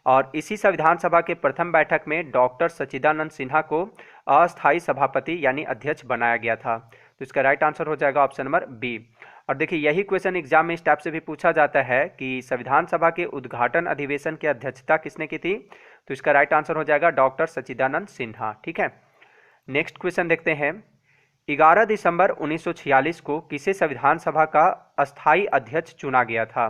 और इसी संविधान सभा के प्रथम बैठक में डॉक्टर सच्चिदानंद सिन्हा को अस्थायी सभापति यानी अध्यक्ष बनाया गया था। तो इसका राइट आंसर हो जाएगा ऑप्शन नंबर बी। और देखिए यही क्वेश्चन एग्जाम में इस टाइप से भी पूछा जाता है कि संविधान सभा के उद्घाटन अधिवेशन की अध्यक्षता किसने की थी। तो इसका राइट आंसर हो जाएगा डॉक्टर सच्चिदानंद सिन्हा। ठीक है, नेक्स्ट क्वेश्चन देखते हैं। 11 दिसंबर 1946 को किसे संविधान सभा का अस्थायी अध्यक्ष चुना गया था।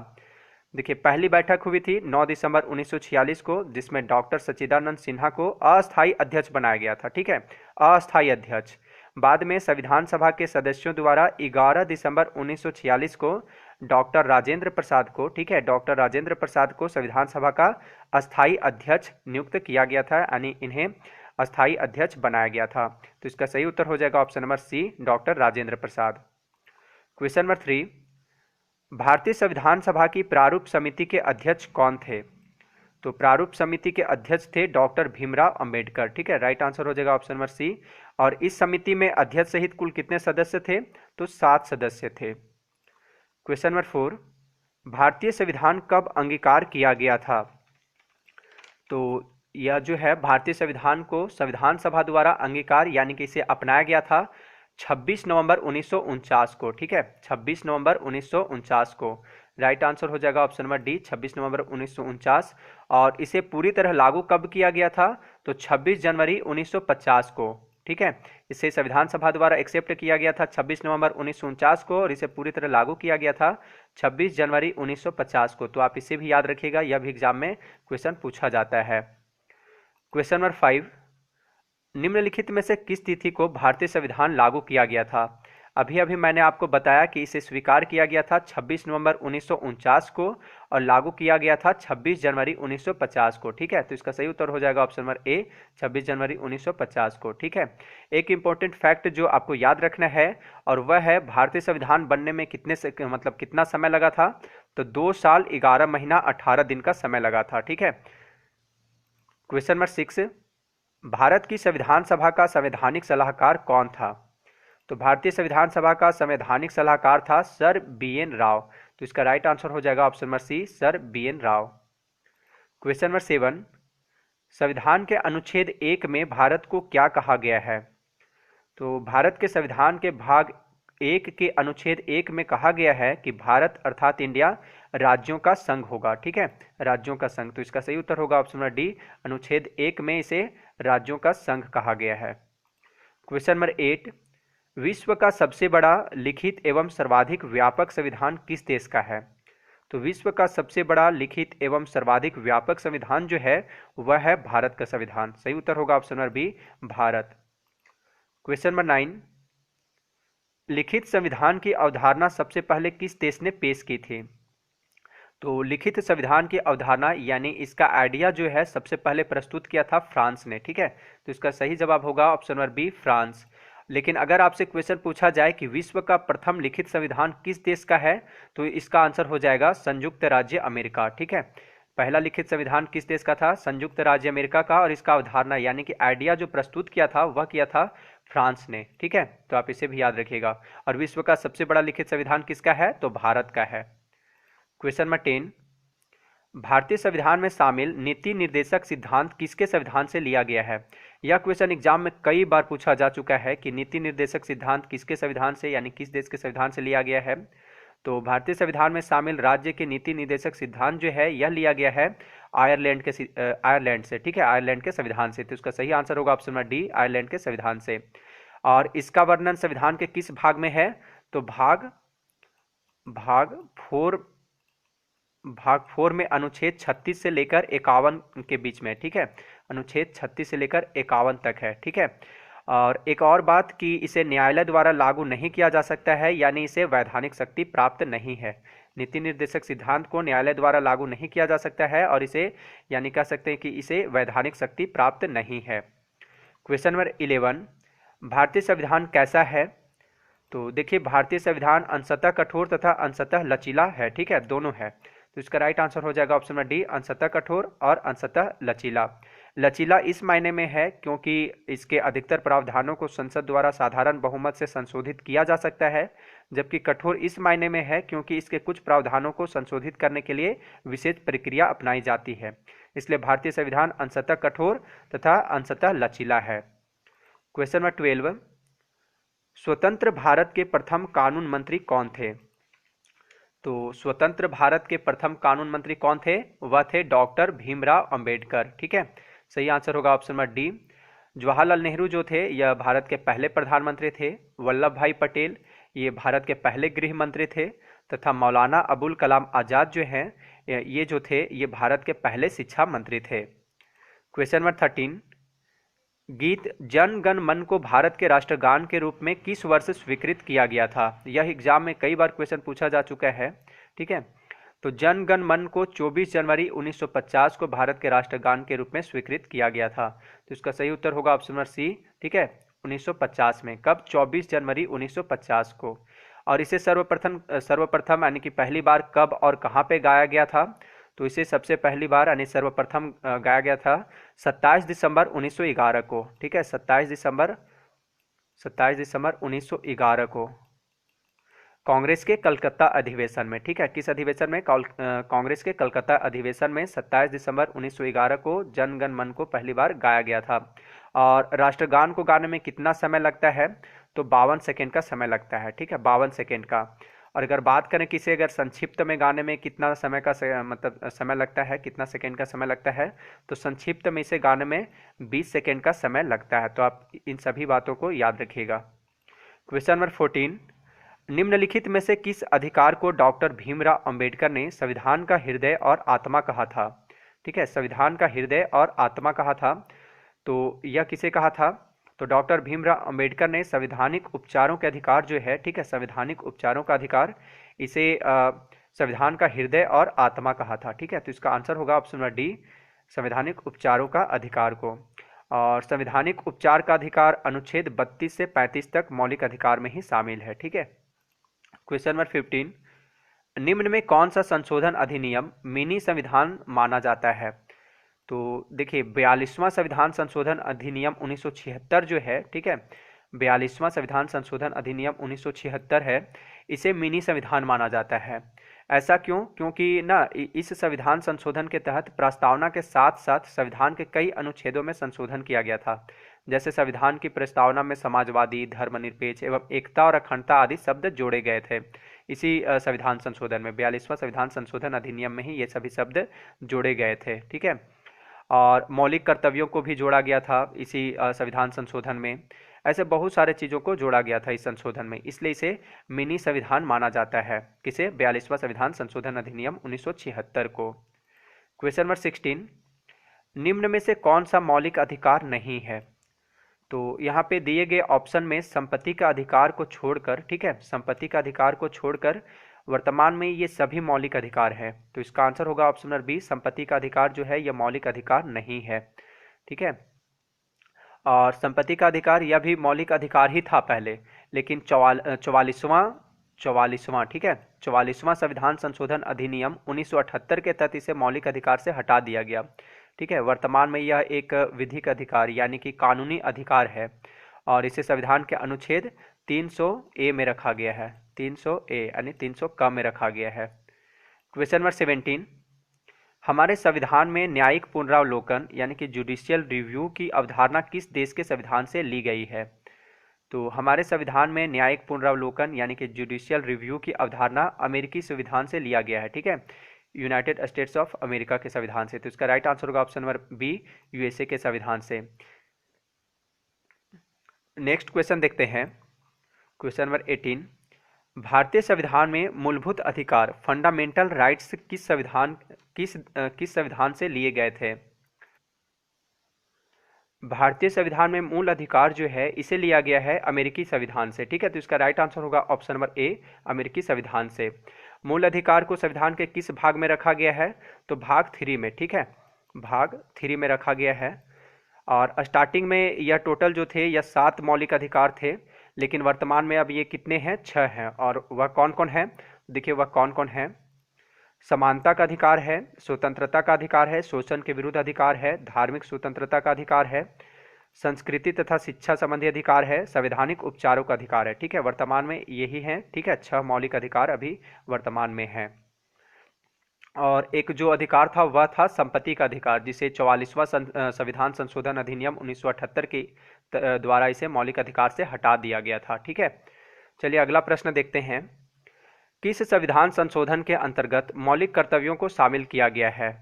देखिए पहली बैठक हुई थी 9 दिसंबर 1946 को, जिसमें डॉक्टर सच्चिदानंद सिन्हा को अस्थायी अध्यक्ष बनाया गया था। ठीक है, अस्थायी अध्यक्ष। बाद में संविधान सभा के सदस्यों द्वारा 11 दिसंबर 1946 को डॉक्टर राजेंद्र प्रसाद को, ठीक है, डॉक्टर राजेंद्र प्रसाद को संविधान सभा का अस्थायी अध्यक्ष नियुक्त किया गया था, यानी इन्हें अस्थायी अध्यक्ष बनाया गया था। तो इसका सही उत्तर हो जाएगा option number C, doctor Rajendra Prasad. Question number 3, भारतीय संविधान सभा की प्रारूप समिति के अध्यक्ष कौन थे। तो प्रारूप समिति के अध्यक्ष थे डॉक्टर भीमराव अंबेडकर। ठीक है, राइट आंसर हो जाएगा ऑप्शन नंबर सी। और इस समिति में अध्यक्ष सहित कुल कितने सदस्य थे, तो 7 सदस्य थे। क्वेश्चन नंबर 4, भारतीय संविधान कब अंगीकार किया गया था। तो यह जो है भारतीय संविधान को संविधान सभा द्वारा अंगीकार यानी कि इसे अपनाया गया था 26 नवंबर 1949 को। ठीक है, 26 नवंबर 1949 को। राइट आंसर हो जाएगा ऑप्शन नंबर डी, 26 नवंबर 1949। और इसे पूरी तरह लागू कब किया गया था, तो 26 जनवरी 1950 को। ठीक है, इसे संविधान सभा द्वारा एक्सेप्ट किया गया था 26 नवंबर 1949 को, और इसे पूरी तरह लागू किया गया था 26 जनवरी 1950 को। तो आप इसे भी याद रखिएगा, यह भी एग्जाम में क्वेश्चन पूछा जाता है। क्वेश्चन नंबर 5, निम्नलिखित में से किस तिथि को भारतीय संविधान लागू किया गया था। अभी मैंने आपको बताया कि इसे स्वीकार किया गया था 26 नवंबर 1949 को और लागू किया गया था 26 जनवरी 1950 को। ठीक है, तो इसका सही उत्तर हो जाएगा ऑप्शन नंबर ए, 26 जनवरी 1950 को। ठीक है, एक इंपॉर्टेंट फैक्ट जो आपको याद रखना है और वह है भारतीय संविधान बनने में कितना समय लगा था, तो 2 साल 11 महीना 18 दिन का समय लगा था। ठीक है, क्वेश्चन नंबर 6, भारत की संविधान सभा का संवैधानिक सलाहकार कौन था। तो भारतीय संविधान सभा का संवैधानिक सलाहकार था सर BN राव। तो इसका राइट आंसर हो जाएगा option number C, sir BN Rao. Question number 7, संविधान के अनुच्छेद 1 में भारत को क्या कहा गया है। तो भारत के संविधान के भाग 1 के अनुच्छेद 1 में कहा गया है कि भारत अर्थात इंडिया राज्यों का संघ होगा। ठीक है, राज्यों का संघ। तो इसका सही उत्तर होगा ऑप्शन नंबर डी, अनुच्छेद 1 में इसे राज्यों का संघ कहा गया है। क्वेश्चन नंबर 8, विश्व का सबसे बड़ा लिखित एवं सर्वाधिक व्यापक संविधान किस देश का है। तो विश्व का सबसे बड़ा लिखित एवं सर्वाधिक व्यापक संविधान जो है वह है भारत का संविधान। सही उत्तर होगा option number B, Bharat. Question number 9, लिखित संविधान की अवधारणा सबसे पहले किस देश ने पेश की थी। तो लिखित संविधान की अवधारणा यानी इसका आइडिया जो है सबसे पहले प्रस्तुत किया था फ्रांस ने। ठीक है, तो इसका सही जवाब होगा ऑप्शन नंबर बी, फ्रांस। लेकिन अगर आपसे क्वेश्चन पूछा जाए कि विश्व का प्रथम लिखित संविधान किस देश का है, तो इसका आंसर हो जाएगा संयुक्त राज्य अमेरिका। ठीक है, पहला लिखित संविधान किस देश का था, संयुक्त राज्य अमेरिका का, और इसका अवधारणा यानी कि आइडिया जो प्रस्तुत किया था वह किया था फ्रांस ने। ठीक है, तो आप इसे भी याद रखिएगा। और विश्व का सबसे बड़ा लिखित संविधान किसका है, तो भारत का है। क्वेश्चन नंबर 10, भारतीय संविधान में शामिल नीति निर्देशक सिद्धांत किसके संविधान से लिया गया है। यह क्वेश्चन एग्जाम में कई बार पूछा जा चुका है कि नीति निर्देशक सिद्धांत किसके संविधान से यानी किस देश के संविधान से लिया गया है। तो भारतीय संविधान में शामिल राज्य के नीति निर्देशक सिद्धांत जो है यह लिया गया है आयरलैंड से। ठीक है, आयरलैंड के संविधान से। तो इसका सही आंसर होगा ऑप्शन नंबर डी, आयरलैंड के संविधान से। और इसका वर्णन संविधान के किस भाग में है, तो भाग 4 में अनुच्छेद 36 से लेकर 51 के बीच में। ठीक है, अनुच्छेद 36 से लेकर 51 तक है। ठीक है, और एक और बात कि इसे न्यायालय द्वारा लागू नहीं किया जा सकता है, यानी इसे वैधानिक शक्ति प्राप्त नहीं है। नीति निर्देशक सिद्धांत को न्यायालय द्वारा लागू नहीं किया जा सकता है और इसे यानी कह सकते हैं कि इसे वैधानिक शक्ति प्राप्त नहीं है। क्वेश्चन नंबर 11, भारतीय संविधान कैसा है। तो देखिए भारतीय संविधान अंशतः कठोर तथा अंशतः लचीला है। ठीक है, दोनों है। तो इसका राइट आंसर हो जाएगा ऑप्शन नंबर डी, अंशतः कठोर और अंशतः लचीला। लचीला इस मायने में है क्योंकि इसके अधिकतर प्रावधानों को संसद द्वारा साधारण बहुमत से संशोधित किया जा सकता है, जबकि कठोर इस मायने में है क्योंकि इसके कुछ प्रावधानों को संशोधित करने के लिए विशेष प्रक्रिया अपनाई जाती है। इसलिए भारतीय संविधान अंशतः कठोर तथा अंशतः लचीला है। क्वेश्चन नंबर 12, स्वतंत्र भारत के प्रथम कानून मंत्री कौन थे? तो स्वतंत्र भारत के प्रथम कानून मंत्री कौन थे? वह थे डॉक्टर भीमराव अंबेडकर। ठीक है, सही आंसर होगा option number D. Jawaharlal Nehru जो थे यह भारत के पहले प्रधानमंत्री थे। वल्लभ भाई पटेल ये भारत के पहले गृह मंत्री थे। तथा मौलाना अबुल कलाम आजाद जो हैं ये जो थे ये भारत के पहले शिक्षा मंत्री थे। क्वेश्चन नंबर 13, गीत जन गण मन को भारत के राष्ट्रगान के रूप में किस वर्ष स्वीकृत किया गया था? यह एग्जाम में कई बार क्वेश्चन पूछा जा चुका है। ठीक है, तो जन गण मन को 24 जनवरी 1950 को भारत के राष्ट्रगान के रूप में स्वीकृत किया गया था। तो इसका सही उत्तर होगा ऑप्शन नंबर सी। ठीक है, 1950 में। कब? 24 जनवरी 1950 को। और इसे सर्वप्रथम यानी कि पहली बार कब और कहाँ पे गाया गया था? तो इसे सबसे पहली बार यानी सर्वप्रथम गाया गया था 27 दिसंबर 1911 को। ठीक है, 27 दिसंबर 1911 को कांग्रेस के कलकत्ता अधिवेशन में। ठीक है, किस अधिवेशन में? कांग्रेस के कलकत्ता अधिवेशन में 27 दिसंबर 1911 को जन गण मन को पहली बार गाया गया था। और राष्ट्रगान को गाने में कितना समय लगता है? तो 52 सेकेंड का समय लगता है। ठीक है, 52 सेकेंड का। और अगर बात करें कि इसे अगर संक्षिप्त में गाने में कितना समय का मतलब समय लगता है, कितना सेकेंड का समय लगता है, तो संक्षिप्त में इसे गाने में 20 सेकेंड का समय लगता है। तो आप इन सभी बातों को याद रखिएगा। क्वेश्चन नंबर 14, निम्नलिखित में से किस अधिकार को डॉक्टर भीमराव अंबेडकर ने संविधान का हृदय और आत्मा कहा था? ठीक है, संविधान का हृदय और आत्मा कहा था। तो यह किसे कहा था? तो डॉक्टर भीमराव अंबेडकर ने संवैधानिक उपचारों के अधिकार जो है, ठीक है, संवैधानिक उपचारों का अधिकार, इसे संविधान का हृदय और आत्मा कहा था। ठीक है, तो इसका आंसर होगा ऑप्शन नंबर डी, संवैधानिक उपचारों का अधिकार को। और संवैधानिक उपचार का अधिकार अनुच्छेद 32 से 35 तक मौलिक अधिकार में ही शामिल है। ठीक है। क्वेश्चन नंबर 15, निम्न में कौन सा संशोधन अधिनियम मिनी संविधान माना जाता है? तो देखिए 42वां संविधान संशोधन अधिनियम 1976 जो है, ठीक है, 42वां संविधान संशोधन अधिनियम 1976 है, इसे मिनी संविधान माना जाता है। ऐसा क्यों? क्योंकि ना इस संविधान संशोधन के तहत प्रस्तावना के साथ साथ संविधान के कई अनुच्छेदों में संशोधन किया गया था। जैसे संविधान की प्रस्तावना में समाजवादी, धर्मनिरपेक्ष एवं एकता और अखंडता आदि शब्द जोड़े गए थे। इसी संविधान संशोधन में 42वां संविधान संशोधन अधिनियम में ही ये सभी शब्द जोड़े गए थे। ठीक है, और मौलिक कर्तव्यों को भी जोड़ा गया था इसी संविधान संशोधन में। ऐसे बहुत सारे चीज़ों को जोड़ा गया था इस संशोधन में, इसलिए इसे मिनी संविधान माना जाता है। किसे? 42वां संविधान संशोधन अधिनियम 1976 को। क्वेश्चन नंबर 16, निम्न में से कौन सा मौलिक अधिकार नहीं है? तो यहाँ पे दिए गए ऑप्शन में संपत्ति का अधिकार को छोड़कर, ठीक है, संपत्ति का अधिकार को छोड़कर वर्तमान में ये सभी मौलिक अधिकार हैं। तो इसका आंसर होगा ऑप्शन नंबर बी, संपत्ति का अधिकार जो है यह मौलिक अधिकार नहीं है। ठीक है, और संपत्ति का अधिकार यह भी मौलिक अधिकार ही था पहले, लेकिन 44वां ठीक है, 44वां संविधान संशोधन अधिनियम 1978 के तहत इसे मौलिक अधिकार से हटा दिया गया। ठीक है, वर्तमान में यह एक विधिक अधिकार यानी कि कानूनी अधिकार है और इसे संविधान के अनुच्छेद 300A में रखा गया है। 300A यानी 300 क में रखा गया है। क्वेश्चन नंबर 17, हमारे संविधान में न्यायिक पुनरावलोकन यानी कि जुडिशियल रिव्यू की अवधारणा किस देश के संविधान से ली गई है? तो हमारे संविधान में न्यायिक पुनरावलोकन यानी कि जुडिशियल रिव्यू की अवधारणा अमेरिकी संविधान से लिया गया है। ठीक है, यूनाइटेड स्टेट्स ऑफ अमेरिका के संविधान से। तो इसका राइट आंसर होगा ऑप्शन नंबर बी, यूएसए के संविधान से। नेक्स्ट क्वेश्चन देखते हैं। क्वेश्चन नंबर 18, भारतीय संविधान में मूलभूत अधिकार फंडामेंटल राइट्स किस संविधान से लिए गए थे? भारतीय संविधान में मूल अधिकार जो है इसे लिया गया है अमेरिकी संविधान से। ठीक है, तो इसका राइट आंसर होगा ऑप्शन नंबर ए, अमेरिकी संविधान से। मूल अधिकार को संविधान के किस भाग में रखा गया है? तो भाग 3 में। ठीक है, भाग 3 में रखा गया है। और स्टार्टिंग में यह टोटल जो थे यह 7 मौलिक अधिकार थे, लेकिन वर्तमान में अब ये कितने हैं? 6 हैं। और वह कौन कौन है? देखिए वह कौन कौन है। समानता का अधिकार है, स्वतंत्रता का अधिकार है, शोषण के विरुद्ध अधिकार है, धार्मिक स्वतंत्रता का अधिकार है, संस्कृति तथा शिक्षा संबंधी अधिकार है, संवैधानिक उपचारों का अधिकार है। ठीक है, वर्तमान में यही है। ठीक है, 6 मौलिक अधिकार अभी वर्तमान में है। और एक जो अधिकार था वह था संपत्ति का अधिकार, जिसे 44वां संविधान संशोधन अधिनियम 1978 के द्वारा इसे मौलिक अधिकार से हटा दिया गया था। ठीक है, चलिए अगला प्रश्न देखते हैं। किस संविधान संशोधन के अंतर्गत मौलिक कर्तव्यों को शामिल किया गया है?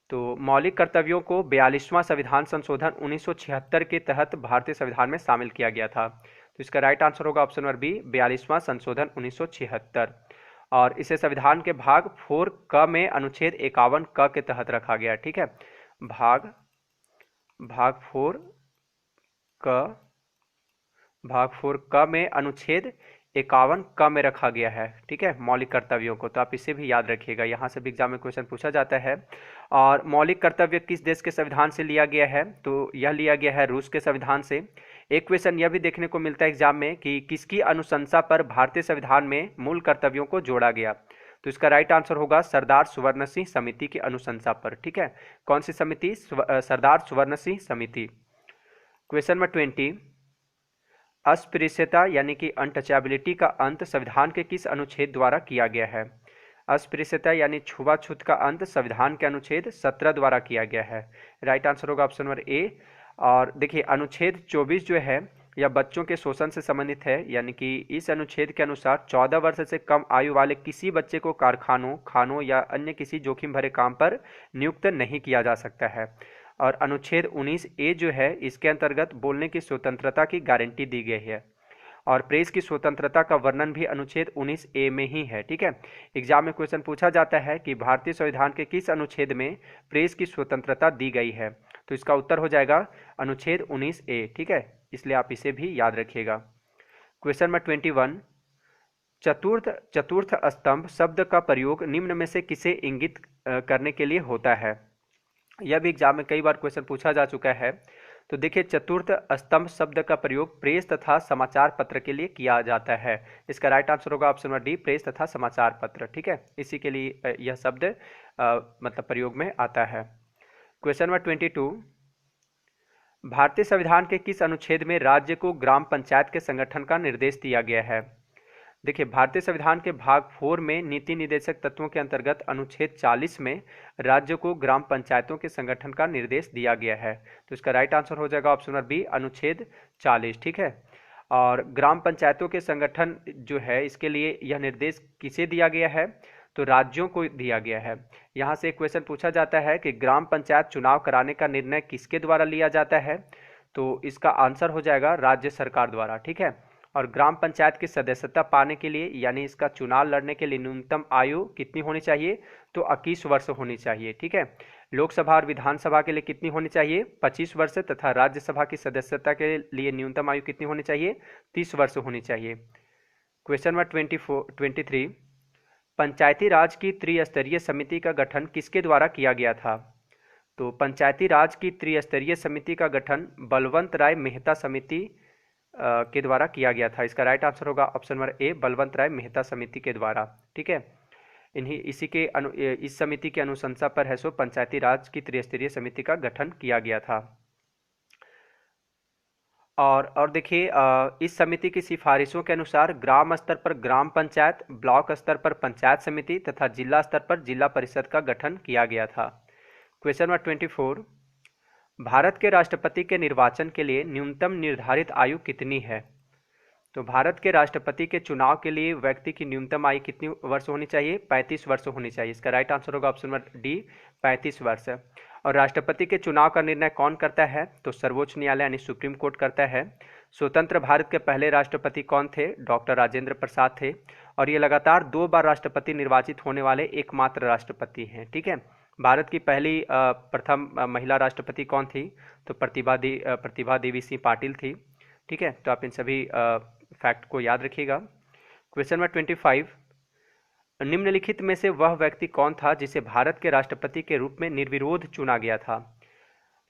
तो मौलिक कर्तव्यों को 42वां संविधान संशोधन 1976 के तहत भारतीय संविधान में शामिल किया गया था। तो इसका राइट आंसर होगा ऑप्शन नंबर बी, 42वां संशोधन 1976। और इसे संविधान के भाग 4 क में अनुच्छेद 51 क के तहत रखा गया। ठीक है, भाग 4 क में अनुच्छेद 51 क में रखा गया है। ठीक है, मौलिक कर्तव्यों को, तो आप इसे भी याद रखिएगा, यहाँ से भी एग्जाम में क्वेश्चन पूछा जाता है। और मौलिक कर्तव्य किस देश के संविधान से लिया गया है? तो यह लिया गया है रूस के संविधान से। एक क्वेश्चन यह भी देखने को मिलता है एग्जाम में कि किसकी अनुशंसा पर भारतीय संविधान में मूल कर्तव्यों को जोड़ा गया? तो इसका राइट आंसर होगा सरदार सुवर्ण सिंह समिति की अनुशंसा पर। ठीक है, कौन सी समिति? सरदार सुवर्ण सिंह समिति। क्वेश्चन नंबर 20, अस्पृश्यता यानी कि अनटचेबिलिटी का अंत संविधान के किस अनुच्छेद द्वारा किया गया है? अस्पृश्यता यानी छुआछूत का अंत संविधान के अनुच्छेद 17 द्वारा किया गया है। राइट आंसर होगा ऑप्शन नंबर ए। और देखिए अनुच्छेद 24 जो है यह बच्चों के शोषण से संबंधित है, यानी कि इस अनुच्छेद के अनुसार 14 वर्ष से कम आयु वाले किसी बच्चे को कारखानों, खानों या अन्य किसी जोखिम भरे काम पर नियुक्त नहीं किया जा सकता है। और अनुच्छेद 19 ए जो है इसके अंतर्गत बोलने की स्वतंत्रता की गारंटी दी गई है। और प्रेस की स्वतंत्रता का वर्णन भी अनुच्छेद 19 ए में ही है। ठीक है, एग्जाम में क्वेश्चन पूछा जाता है कि भारतीय संविधान के किस अनुच्छेद में प्रेस की स्वतंत्रता दी गई है? तो इसका उत्तर हो जाएगा अनुच्छेद 19 ए। ठीक है, इसलिए आप इसे भी याद रखिएगा। क्वेश्चन नंबर 21, चतुर्थ स्तंभ शब्द का प्रयोग निम्न में से किसे इंगित करने के लिए होता है? यह भी एग्जाम में कई बार क्वेश्चन पूछा जा चुका है। तो देखिए चतुर्थ स्तंभ शब्द का प्रयोग प्रेस तथा समाचार पत्र के लिए किया जाता है। इसका राइट आंसर होगा ऑप्शन नंबर डी, प्रेस तथा समाचार पत्र। ठीक है, इसी के लिए यह शब्द मतलब प्रयोग में आता है। क्वेश्चन नंबर 22, भारतीय संविधान के किस अनुच्छेद में राज्य को ग्राम पंचायत के संगठन का निर्देश दिया गया है? देखिए भारतीय संविधान के भाग 4 में नीति निर्देशक तत्वों के अंतर्गत अनुच्छेद 40 में राज्य को ग्राम पंचायतों के संगठन का निर्देश दिया गया है। तो इसका राइट आंसर हो जाएगा ऑप्शन नंबर बी, अनुच्छेद 40। ठीक है, और ग्राम पंचायतों के संगठन जो है इसके लिए यह निर्देश किसे दिया गया है? तो राज्यों को दिया गया है। यहाँ से एक क्वेश्चन पूछा जाता है कि ग्राम पंचायत चुनाव कराने का निर्णय किसके द्वारा लिया जाता है? तो इसका आंसर हो जाएगा राज्य सरकार द्वारा। ठीक है, और ग्राम पंचायत की सदस्यता पाने के लिए यानी इसका चुनाव लड़ने के लिए न्यूनतम आयु कितनी होनी चाहिए? तो 21 वर्ष होनी चाहिए। ठीक है, लोकसभा और विधानसभा के लिए कितनी होनी चाहिए? 25 वर्ष, तथा राज्यसभा की सदस्यता के लिए न्यूनतम आयु कितनी होनी चाहिए? 30 वर्ष होनी चाहिए। क्वेश्चन नंबर 23, पंचायती राज की त्रिस्तरीय समिति का गठन किसके द्वारा किया गया था? तो पंचायती राज की त्रिस्तरीय समिति का गठन बलवंत राय मेहता समिति के द्वारा किया गया था। इसका राइट आंसर होगा ऑप्शन नंबर ए, बलवंत राय मेहता समिति के द्वारा। ठीक है, इस समिति की अनुशंसा पर है सो पंचायती राज की त्रिस्तरीय समिति का गठन किया गया था। और देखिए इस समिति की सिफारिशों के अनुसार ग्राम स्तर पर ग्राम पंचायत, ब्लॉक स्तर पर पंचायत समिति तथा जिला स्तर पर जिला परिषद का गठन किया गया था। क्वेश्चन नंबर 24, भारत के राष्ट्रपति के निर्वाचन के लिए न्यूनतम निर्धारित आयु कितनी है? तो भारत के राष्ट्रपति के चुनाव के लिए व्यक्ति की न्यूनतम आयु कितनी वर्ष होनी चाहिए? 35 वर्ष होनी चाहिए। इसका राइट आंसर होगा ऑप्शन नंबर डी, 35 वर्ष। और राष्ट्रपति के चुनाव का निर्णय कौन करता है? तो सर्वोच्च न्यायालय यानी सुप्रीम कोर्ट करता है। स्वतंत्र भारत के पहले राष्ट्रपति कौन थे? डॉक्टर राजेंद्र प्रसाद थे। और ये लगातार 2 बार राष्ट्रपति निर्वाचित होने वाले एकमात्र राष्ट्रपति हैं। ठीक है, भारत की पहली प्रथम महिला राष्ट्रपति कौन थी? तो प्रतिभा देवी सिंह पाटिल थी। ठीक है, तो आप इन सभी फैक्ट को याद रखिएगा। क्वेश्चन नंबर 25, निम्नलिखित में से वह व्यक्ति कौन था जिसे भारत के राष्ट्रपति के रूप में निर्विरोध चुना गया था?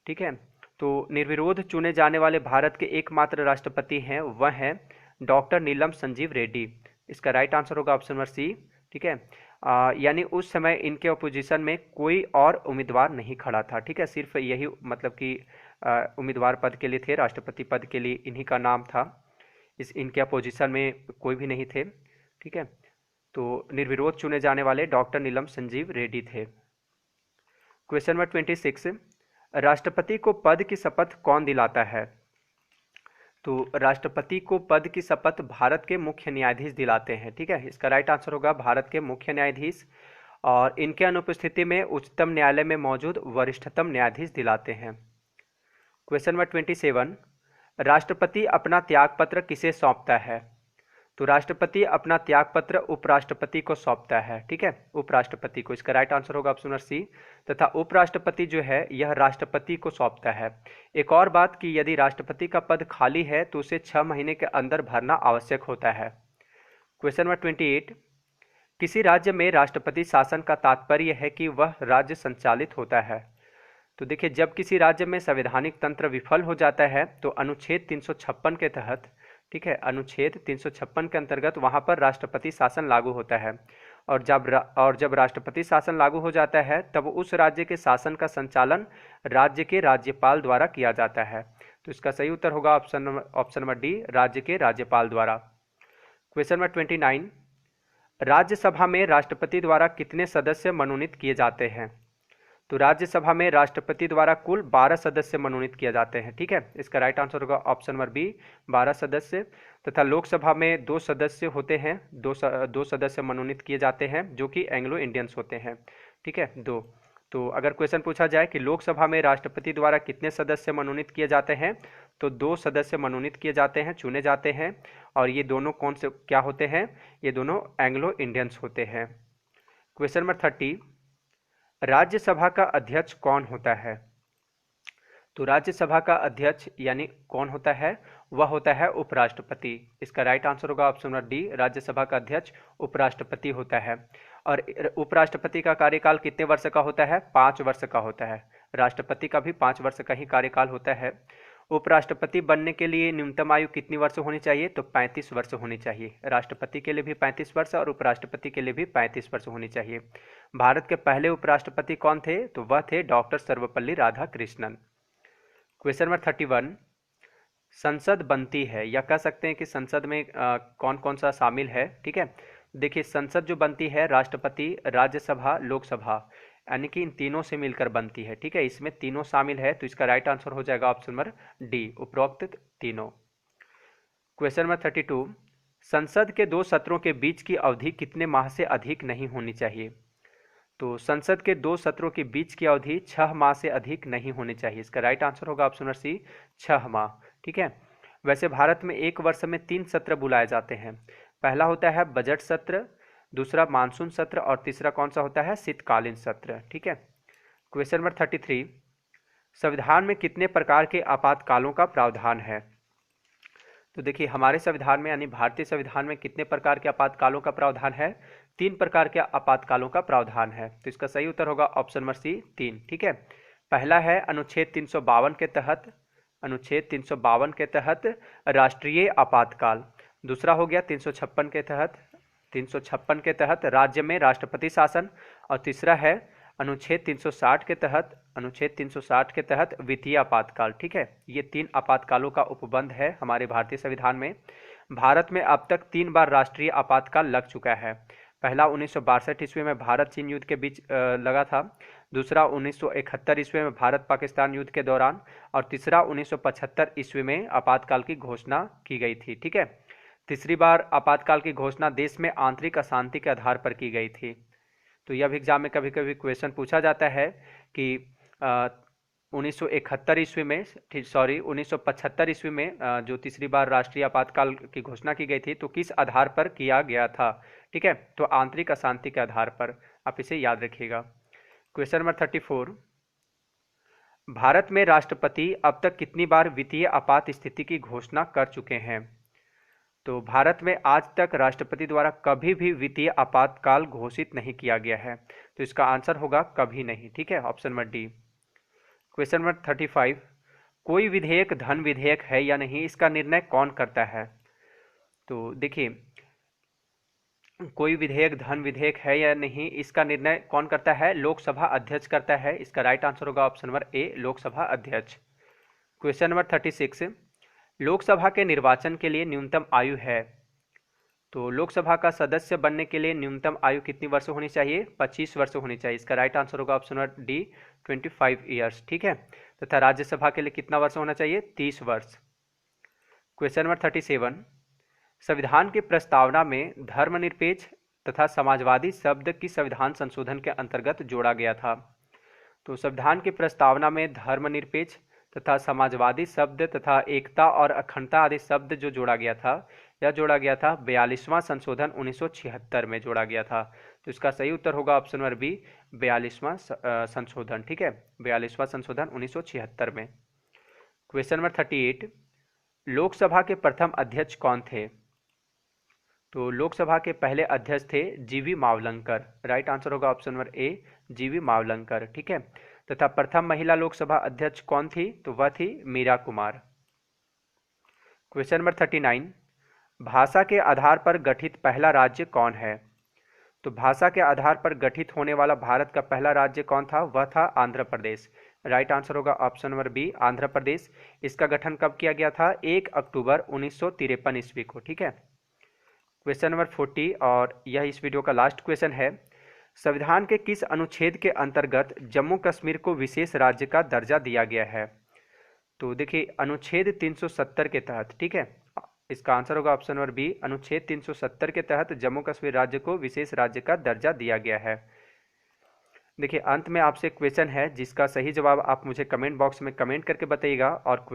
ठीक है, तो निर्विरोध चुने जाने वाले भारत के एकमात्र राष्ट्रपति हैं वह हैं डॉक्टर नीलम संजीव रेड्डी। इसका राइट आंसर होगा ऑप्शन नंबर सी। ठीक है, यानी उस समय इनके अपोजिशन में कोई और उम्मीदवार नहीं खड़ा था, ठीक है, सिर्फ यही मतलब कि उम्मीदवार पद के लिए थे, राष्ट्रपति पद के लिए इन्हीं का नाम था, इनके अपोजिशन में कोई भी नहीं थे, ठीक है। तो निर्विरोध चुने जाने वाले डॉक्टर नीलम संजीव रेड्डी थे। क्वेश्चन नंबर 26, राष्ट्रपति को पद की शपथ कौन दिलाता है? तो राष्ट्रपति को पद की शपथ भारत के मुख्य न्यायाधीश दिलाते हैं, ठीक है, इसका राइट आंसर होगा भारत के मुख्य न्यायाधीश, और इनके अनुपस्थिति में उच्चतम न्यायालय में मौजूद वरिष्ठतम न्यायाधीश दिलाते हैं। क्वेश्चन नंबर 27, राष्ट्रपति अपना त्यागपत्र किसे सौंपता है? तो राष्ट्रपति अपना त्यागपत्र उपराष्ट्रपति को सौंपता है, ठीक है, उपराष्ट्रपति को, इसका राइट आंसर होगा ऑप्शन नंबर सी, तथा उपराष्ट्रपति जो है यह राष्ट्रपति को सौंपता है। एक और बात कि यदि राष्ट्रपति का पद खाली है तो उसे 6 महीने के अंदर भरना आवश्यक होता है। क्वेश्चन नंबर 28, किसी राज्य में राष्ट्रपति शासन का तात्पर्य है कि वह राज्य संचालित होता है? तो देखिए, जब किसी राज्य में संवैधानिक तंत्र विफल हो जाता है तो अनुच्छेद 356 के तहत, ठीक है, अनुच्छेद 356 के अंतर्गत वहां पर राष्ट्रपति शासन लागू होता है, और जब राष्ट्रपति शासन लागू हो जाता है तब उस राज्य के शासन का संचालन राज्य के राज्यपाल द्वारा किया जाता है। तो इसका सही उत्तर होगा ऑप्शन नंबर डी, राज्य के राज्यपाल द्वारा। क्वेश्चन नंबर 29, राज्यसभा में राष्ट्रपति द्वारा कितने सदस्य मनोनीत किए जाते हैं? तो राज्यसभा में राष्ट्रपति द्वारा कुल 12 सदस्य मनोनीत किए जाते हैं, ठीक है, इसका राइट आंसर होगा ऑप्शन नंबर बी, 12 सदस्य, तथा लोकसभा में 2 सदस्य होते हैं, दो सदस्य मनोनीत किए जाते हैं जो कि एंग्लो इंडियंस होते हैं, ठीक है, 2। तो अगर क्वेश्चन पूछा जाए कि लोकसभा में राष्ट्रपति द्वारा कितने सदस्य मनोनीत किए जाते हैं, तो 2 सदस्य मनोनीत किए जाते हैं, चुने जाते हैं, और ये दोनों कौन से क्या होते हैं? ये दोनों एंग्लो इंडियंस होते हैं। क्वेश्चन नंबर 30, राज्यसभा का अध्यक्ष कौन होता है? तो राज्यसभा का अध्यक्ष यानी कौन होता है? वह होता है उपराष्ट्रपति, इसका राइट आंसर होगा ऑप्शन नंबर डी, राज्यसभा का अध्यक्ष उपराष्ट्रपति होता है। और उपराष्ट्रपति का कार्यकाल कितने वर्ष का होता है? 5 वर्ष का होता है। राष्ट्रपति का भी 5 वर्ष का ही कार्यकाल होता है। उपराष्ट्रपति बनने के लिए न्यूनतम आयु कितनी वर्ष होनी चाहिए? तो 35 वर्ष होनी चाहिए। राष्ट्रपति के लिए भी 35 वर्ष और उपराष्ट्रपति के लिए भी 35 वर्ष होनी चाहिए। भारत के पहले उपराष्ट्रपति कौन थे? तो वह थे doctor Sarvepalli Radhakrishnan. Question number 31, संसद बनती है, या कह सकते हैं कि संसद में कौन कौन सा शामिल है, ठीक है। देखिए, संसद जो बनती है राष्ट्रपति, राज्यसभा, लोकसभा, यानी कि इन तीनों से मिलकर बनती है, ठीक है, इसमें तीनों शामिल है, तो इसका राइट आंसर हो जाएगा ऑप्शन नंबर डी, उपरोक्त तीनों। क्वेश्चन नंबर 32, संसद के 2 सत्रों के बीच की अवधि कितने माह से अधिक नहीं होनी चाहिए? तो संसद के 2 सत्रों के बीच की अवधि 6 माह से अधिक नहीं होनी चाहिए। इसका राइट आंसर होगा ऑप्शन नंबर सी, 6 माह, ठीक है। वैसे भारत में एक वर्ष में 3 सत्र बुलाए जाते हैं। पहला होता है बजट सत्र, दूसरा मानसून सत्र, और तीसरा कौन सा होता है? शीतकालीन सत्र, ठीक है। क्वेश्चन नंबर 33, संविधान में कितने प्रकार के आपातकालों का प्रावधान है? तो देखिए, हमारे संविधान में यानी भारतीय संविधान में कितने प्रकार के आपातकालों का प्रावधान है? 3 प्रकार के आपातकालों का प्रावधान है। तो इसका सही उत्तर होगा ऑप्शन नंबर सी, 3, ठीक है। पहला है अनुच्छेद 352 के तहत, अनुच्छेद 352 के तहत राष्ट्रीय आपातकाल। दूसरा हो गया 356 के तहत, 356 के तहत राज्य में राष्ट्रपति शासन, और तीसरा है अनुच्छेद 360 के तहत, अनुच्छेद 360 के तहत वित्तीय आपातकाल, ठीक है। ये 3 आपातकालों का उपबंध है हमारे भारतीय संविधान में। भारत में अब तक 3 बार राष्ट्रीय आपातकाल लग चुका है। पहला 1962 ईस्वी में भारत चीन युद्ध के बीच लगा था, दूसरा 1971 ईस्वी में भारत पाकिस्तान युद्ध के दौरान, और तीसरा 1975 ईस्वी में आपातकाल की घोषणा की गई थी, ठीक है। तीसरी बार आपातकाल की घोषणा देश में आंतरिक अशांति के आधार पर की गई थी। तो यह भी एग्जाम में कभी कभी क्वेश्चन पूछा जाता है कि 1971 ईस्वी में, सॉरी 1975 ईस्वी में जो तीसरी बार राष्ट्रीय आपातकाल की घोषणा की गई थी, तो किस आधार पर किया गया था, ठीक है। तो आंतरिक अशांति के आधार पर, आप इसे याद रखिएगा। क्वेश्चन नंबर 34, भारत में राष्ट्रपति अब तक कितनी बार वित्तीय आपात स्थिति की घोषणा कर चुके हैं? तो भारत में आज तक राष्ट्रपति द्वारा कभी भी वित्तीय आपातकाल घोषित नहीं किया गया है, तो इसका आंसर होगा कभी नहीं, ठीक है, option number D. Question number 35, कोई विधेयक धन विधेयक है या नहीं, इसका निर्णय कौन करता है? तो देखिए, कोई विधेयक धन विधेयक है या नहीं, इसका निर्णय कौन करता है? लोकसभा अध्यक्ष करता है। इसका राइट आंसर होगा ऑप्शन नंबर ए, लोकसभा अध्यक्ष। क्वेश्चन नंबर 36, लोकसभा के निर्वाचन के लिए न्यूनतम आयु है। तो लोकसभा का सदस्य बनने के लिए न्यूनतम आयु कितनी वर्ष होनी चाहिए? 25 वर्ष होनी चाहिए। इसका राइट आंसर होगा ऑप्शन नंबर डी, 25 ईयर्स। ठीक है। तथा राज्यसभा के लिए कितना वर्ष होना चाहिए? 30 वर्ष। क्वेश्चन नंबर 37, संविधान की प्रस्तावना में धर्मनिरपेक्ष तथा समाजवादी शब्द किस संविधान संशोधन के अंतर्गत जोड़ा गया था? तो संविधान की प्रस्तावना में धर्मनिरपेक्ष तथा समाजवादी शब्द तथा एकता और अखंडता आदि शब्द जो जोड़ा गया था, यह जोड़ा गया था 42वां संशोधन 1976 में जोड़ा गया था। तो इसका सही उत्तर होगा ऑप्शन नंबर बी, 42वां संशोधन। ठीक है, 42वां संशोधन 1976 में। क्वेश्चन नंबर 38, लोकसभा के प्रथम अध्यक्ष कौन थे? तो लोकसभा के पहले अध्यक्ष थे जीवी मावलंकर। राइट आंसर होगा ऑप्शन नंबर ए, जीवी मावलंकर। ठीक है। तथा प्रथम महिला लोकसभा अध्यक्ष कौन थी? तो वह थी मीरा कुमार। क्वेश्चन नंबर 39, भाषा के आधार पर गठित पहला राज्य कौन है? तो भाषा के आधार पर गठित होने वाला भारत का पहला राज्य कौन था? वह था आंध्र प्रदेश। राइट आंसर होगा option number B, Andhra Pradesh. इसका गठन कब किया गया था? 1 अक्टूबर 1953 ईस्वी को। ठीक है। क्वेश्चन नंबर 40, और यह इस वीडियो का लास्ट क्वेश्चन है, संविधान के किस अनुच्छेद के अंतर्गत जम्मू कश्मीर को विशेष राज्य का दर्जा दिया गया है? तो देखिए अनुच्छेद 370 के तहत। ठीक है, इसका आंसर होगा ऑप्शन नंबर बी, अनुच्छेद 370 के तहत जम्मू कश्मीर राज्य को विशेष राज्य का दर्जा दिया गया है। देखिए अंत में आपसे क्वेश्चन है जिसका सही जवाब आप मुझे कमेंट बॉक्स में कमेंट करके बताइएगा। और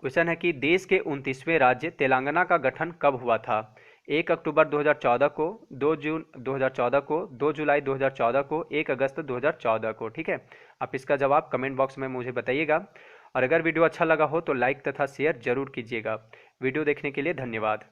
क्वेश्चन है कि देश के 29वें राज्य तेलंगाना का गठन कब हुआ था? 1 अक्टूबर 2014 को, 2 जून 2014 को, 2 जुलाई 2014 को, 1 अगस्त 2014 को। ठीक है, आप इसका जवाब कमेंट बॉक्स में मुझे बताइएगा। और अगर वीडियो अच्छा लगा हो तो लाइक तथा शेयर जरूर कीजिएगा। वीडियो देखने के लिए धन्यवाद।